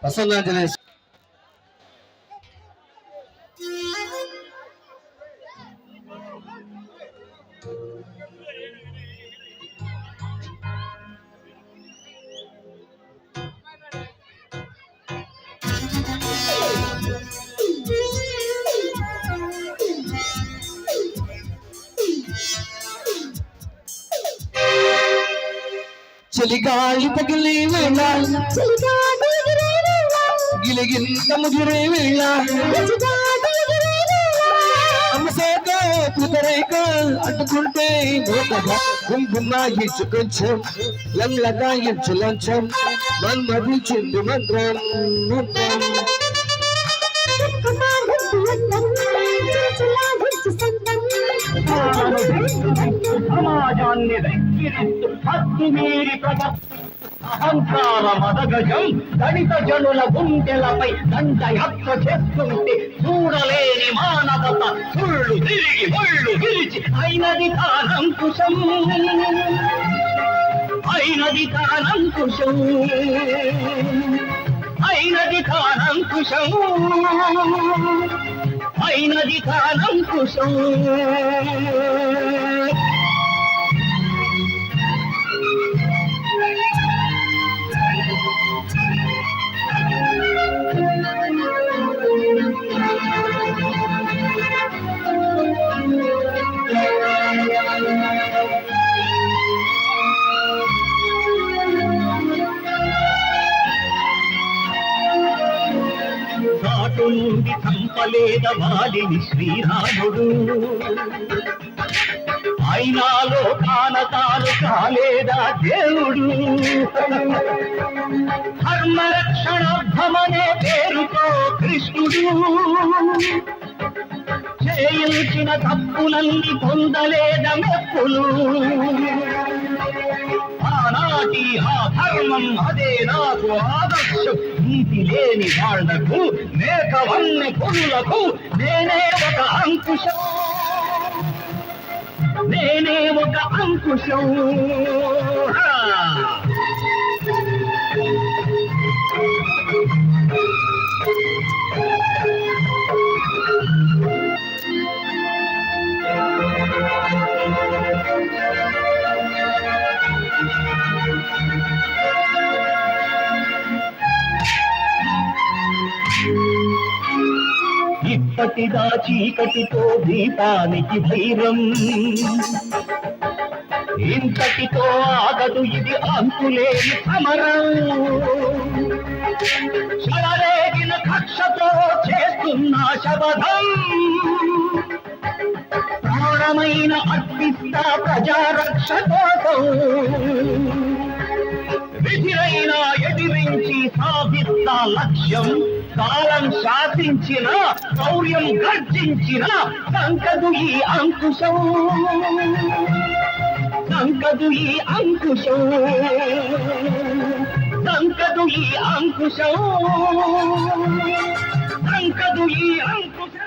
ప్రసన్నాంజనేయ చలిగాలి తగిలే వేళ గిలిగింత ముగిరే వేళ అమ్మసేక కుదరేక అడ్డుకుంటే మోకగా గుంగున్నాయించు కొంచెం లంలగాయించు లంచం మన్మదించింది మంత్రం మంత్రం సమాజాన్ని వెక్కిరిస్తూ హద్దు మీరి అహంకార మదగజం దళిత జనుల గుండెలపై దండయాత్ర చేస్తుంటే చూడలేని మానవత సుళ్ళు తిరిగి ముళ్ళు విరిచి అయినది తానంకుశం అయినది తానంకుశం అయినది తానంకుశం అయినది తానంకుశం నుండి చంపలేద వాలిని శ్రీరాముడు అయినాలో కానతాను కాలేదా దేవుడు ధర్మరక్షణార్థమనే పేరుతో కృష్ణుడు చేయించిన తప్పులన్నీ పొందలేద మెప్పులు ఆనాటి ఆ ధర్మం అదే నాకు ఆదర్శం నీతి లేని వాళ్లకు మేకవన్ని పురులకు నేనే ఒక అంకుశం నేనే ఒక అంకుశం ఇప్పటిదా చీకటితో దీపానికి ధైర్యం ఇంతటితో ఆగదు ఇది అంతులేని సమరం చెలరేగిన కక్షతో చేస్తున్న శబదం ప్రాణమైన అర్పిస్తా ప్రజారక్ష కోసం విధిరైనా ఎదిరించి సాధిస్తా లక్ష్యం కాలం శాసించిన శౌర్యం గర్జించిన సంకదు ఈ అంకుశం సంకదు ఈ అంకుశం సంకదు ఈ అంకుశం సంకదు ఈ అంకుశం